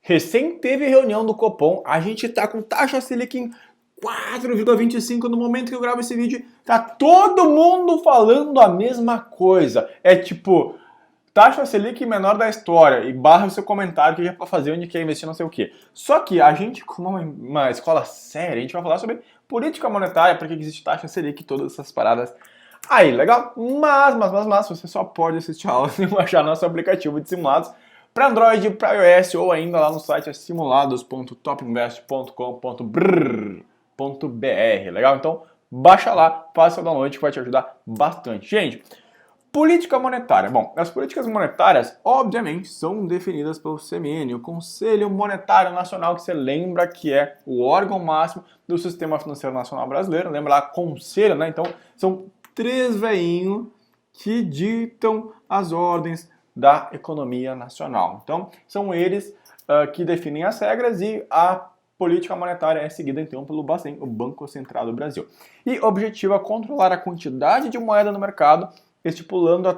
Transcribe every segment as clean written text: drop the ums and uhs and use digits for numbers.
Recém teve reunião do Copom, a gente tá com taxa Selic em 4,25 no momento que eu gravo esse vídeo. Tá todo mundo falando a mesma coisa. É tipo, taxa Selic menor da história e barra o seu comentário que já é pra fazer onde quer investir não sei o que. Só que a gente, como uma escola séria, a gente vai falar sobre política monetária, porque existe taxa Selic e todas essas paradas. Aí, legal? Mas, você só pode assistir a aula se baixar nosso aplicativo de simulados para Android, para iOS ou ainda lá no site simulados.topinvest.com.br, legal? Então, baixa lá, faça o download que vai te ajudar bastante. Gente, política monetária. Bom, as políticas monetárias, obviamente, são definidas pelo CMN, o Conselho Monetário Nacional, que você lembra que é o órgão máximo do Sistema Financeiro Nacional Brasileiro. Lembra lá, conselho, né? Então, são três veinhos que ditam as ordens da economia nacional. Então, são eles que definem as regras e a política monetária é seguida, então, pelo Bacen, o Banco Central do Brasil. E o objetivo é controlar a quantidade de moeda no mercado, estipulando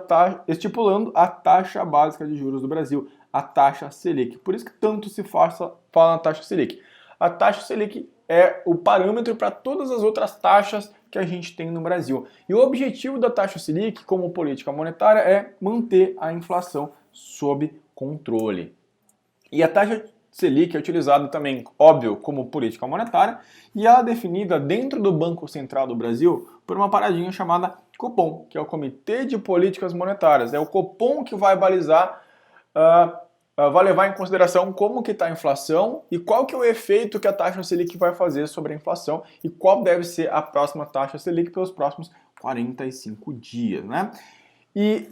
a taxa básica de juros do Brasil, a taxa Selic. Por isso que tanto se fala na taxa Selic. A taxa Selic é o parâmetro para todas as outras taxas que a gente tem no Brasil. E o objetivo da taxa Selic, como política monetária, é manter a inflação sob controle. E a taxa Selic é utilizada também, óbvio, como política monetária, e ela é definida dentro do Banco Central do Brasil por uma paradinha chamada Copom, que é o Comitê de Políticas Monetárias. É o Copom que vai balizar, vai levar em consideração como que está a inflação e qual que é o efeito que a taxa Selic vai fazer sobre a inflação e qual deve ser a próxima taxa Selic pelos próximos 45 dias, né? E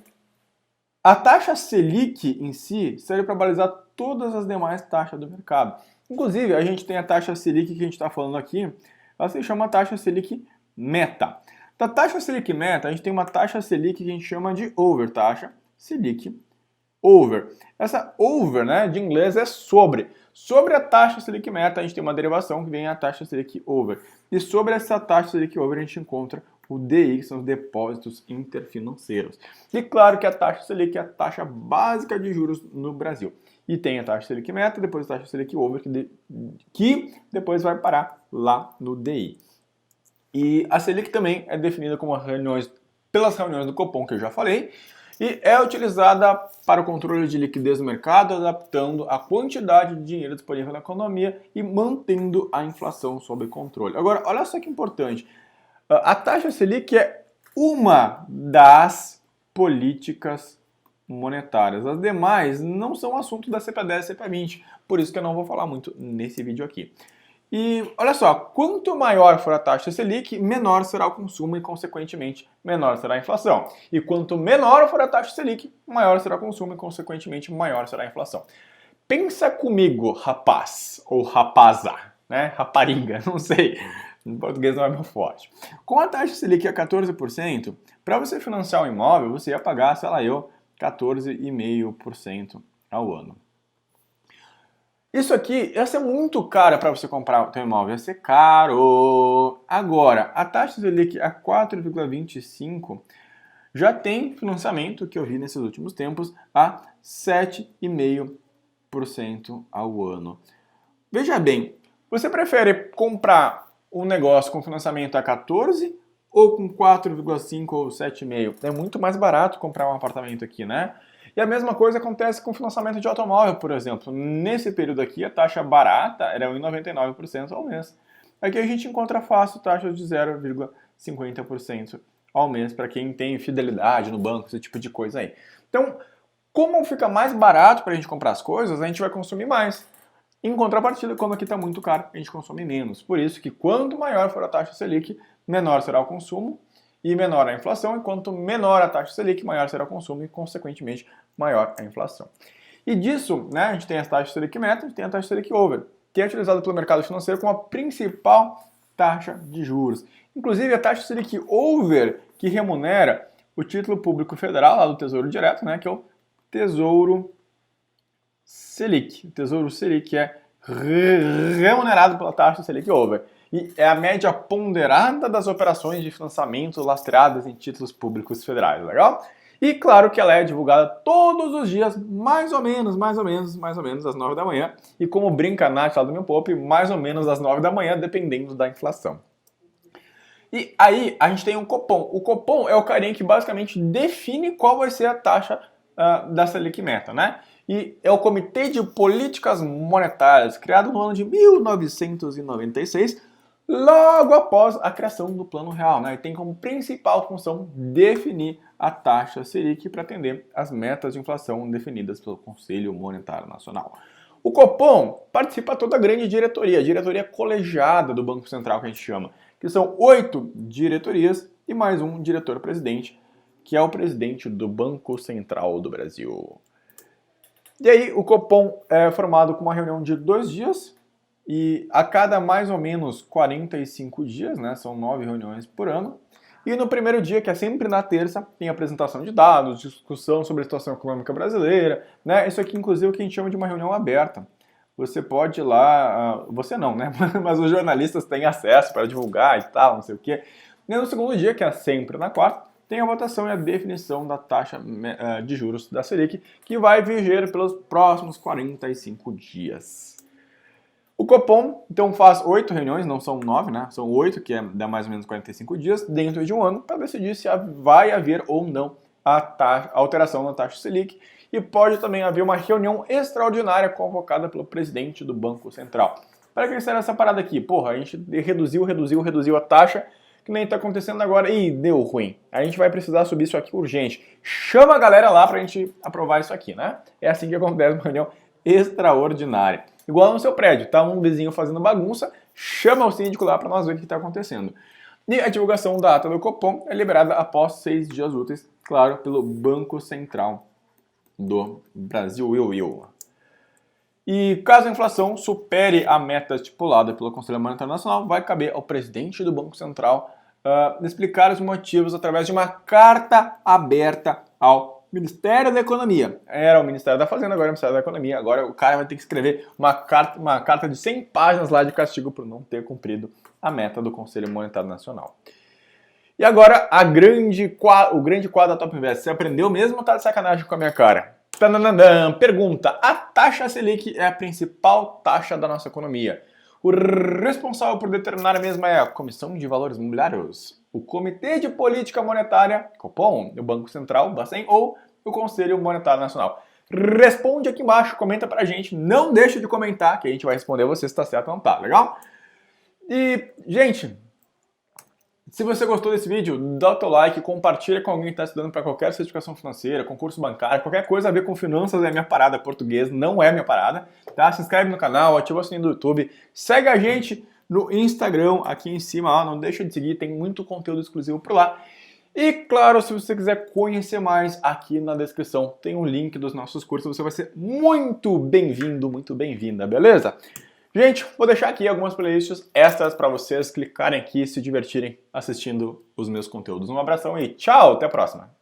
a taxa Selic em si serve para balizar todas as demais taxas do mercado. Inclusive, a gente tem a taxa Selic que a gente está falando aqui, ela se chama taxa Selic Meta. Da taxa Selic Meta, a gente tem uma taxa Selic que a gente chama de over, taxa Selic over. Essa over, né, de inglês é sobre. Sobre a taxa Selic Meta, a gente tem uma derivação que vem a taxa Selic over. E sobre essa taxa Selic over, a gente encontra o DI, que são os depósitos interfinanceiros. E claro que a taxa Selic é a taxa básica de juros no Brasil. E tem a taxa Selic Meta, depois a taxa Selic over, que depois vai parar lá no DI. E a Selic também é definida como pelas reuniões do Copom, que eu já falei, e é utilizada para o controle de liquidez no mercado, adaptando a quantidade de dinheiro disponível na economia e mantendo a inflação sob controle. Agora, olha só que importante. A taxa Selic é uma das políticas monetárias. As demais não são assunto da CPE10 e CPE20, por isso que eu não vou falar muito nesse vídeo aqui. E olha só, quanto maior for a taxa Selic, menor será o consumo e, consequentemente, menor será a inflação. E quanto menor for a taxa Selic, maior será o consumo e, consequentemente, maior será a inflação. Pensa comigo, rapaz, ou rapaza, né? Rapariga, não sei. Em português não é meu forte. Com a taxa Selic a 14%, para você financiar um imóvel, você ia pagar, sei lá eu, 14,5% ao ano. Isso aqui ia ser muito caro para você comprar o seu imóvel, ia ser caro. Agora, a taxa Selic a 4,25 já tem financiamento, que eu vi nesses últimos tempos, a 7,5% ao ano. Veja bem, você prefere comprar um negócio com financiamento a 14 ou com 4,5 ou 7,5? É muito mais barato comprar um apartamento aqui, né? E a mesma coisa acontece com o financiamento de automóvel, por exemplo. Nesse período aqui, a taxa barata era 1,99% ao mês. Aqui a gente encontra fácil taxas de 0,50% ao mês para quem tem fidelidade no banco, esse tipo de coisa aí. Então, como fica mais barato para a gente comprar as coisas, a gente vai consumir mais. Em contrapartida, quando aqui está muito caro, a gente consome menos. Por isso que quanto maior for a taxa Selic, menor será o consumo e menor a inflação, e quanto menor a taxa Selic, maior será o consumo e, consequentemente, maior a inflação. E disso, né, a gente tem a taxa Selic Meta, a gente tem a taxa Selic Over, que é utilizada pelo mercado financeiro como a principal taxa de juros. Inclusive, a taxa Selic Over, que remunera o título público federal, lá do Tesouro Direto, né, que é o Tesouro Selic. O Tesouro Selic é remunerado pela taxa Selic Over. E é a média ponderada das operações de financiamento lastreadas em títulos públicos federais, legal? E claro que ela é divulgada todos os dias, mais ou menos, às 9 da manhã. E como brinca a Nath lá do Meu Poupe, mais ou menos às 9 da manhã, dependendo da inflação. E aí a gente tem um Copom. O Copom é o carinha que basicamente define qual vai ser a taxa da Selic Meta, né? E é o Comitê de Políticas Monetárias, criado no ano de 1996, logo após a criação do Plano Real, né? E tem como principal função definir a taxa Selic para atender às metas de inflação definidas pelo Conselho Monetário Nacional. O Copom participa toda a grande diretoria colegiada do Banco Central, que a gente chama, que são 8 diretorias e mais um diretor-presidente, que é o presidente do Banco Central do Brasil. E aí o Copom é formado com uma reunião de 2 dias e a cada mais ou menos 45 dias, né, são 9 reuniões por ano. E no primeiro dia, que é sempre na terça, tem apresentação de dados, discussão sobre a situação econômica brasileira, né? Isso aqui, inclusive, é o que a gente chama de uma reunião aberta. Você pode ir lá, você não, né? Mas os jornalistas têm acesso para divulgar e tal, não sei o quê. E no segundo dia, que é sempre na quarta, tem a votação e a definição da taxa de juros da Selic, que vai viger pelos próximos 45 dias. O Copom, então, faz 8 reuniões, não são 9, né? São 8, que dá mais ou menos 45 dias, dentro de um ano, para decidir se vai haver ou não a alteração na taxa Selic. E pode também haver uma reunião extraordinária convocada pelo presidente do Banco Central. Para que será essa parada aqui? Porra, a gente reduziu a taxa, que nem está acontecendo agora. Ih, deu ruim. A gente vai precisar subir isso aqui urgente. Chama a galera lá para a gente aprovar isso aqui, né? É assim que acontece uma reunião extraordinária. Igual no seu prédio, tá um vizinho fazendo bagunça, chama o síndico lá para nós ver o que está acontecendo. E a divulgação da ata do Copom é liberada após 6 dias úteis, claro, pelo Banco Central do Brasil. E caso a inflação supere a meta estipulada pelo Conselho Monetário Nacional, vai caber ao presidente do Banco Central explicar os motivos através de uma carta aberta ao Ministério da Economia. Era o Ministério da Fazenda, agora é o Ministério da Economia. Agora o cara vai ter que escrever uma carta de 100 páginas lá de castigo por não ter cumprido a meta do Conselho Monetário Nacional. E agora o grande quadro da Top Invest. Você aprendeu mesmo ou tá de sacanagem com a minha cara? Pergunta: a taxa Selic é a principal taxa da nossa economia. O responsável por determinar a mesma é a Comissão de Valores Imobiliários, o Comitê de Política Monetária, Copom, o Banco Central, Bacen ou o Conselho Monetário Nacional. Responde aqui embaixo, comenta pra gente, não deixa de comentar que a gente vai responder você se tá certo ou não tá, legal? E, gente, se você gostou desse vídeo, dá o teu like, compartilha com alguém que está estudando para qualquer certificação financeira, concurso bancário, qualquer coisa a ver com finanças é minha parada, português não é minha parada, tá? Se inscreve no canal, ativa o sininho do YouTube, segue a gente no Instagram aqui em cima, ó, não deixa de seguir, tem muito conteúdo exclusivo por lá. E claro, se você quiser conhecer mais, aqui na descrição tem um link dos nossos cursos, você vai ser muito bem-vindo, muito bem-vinda, beleza? Gente, vou deixar aqui algumas playlists extras para vocês clicarem aqui e se divertirem assistindo os meus conteúdos. Um abração e tchau, até a próxima!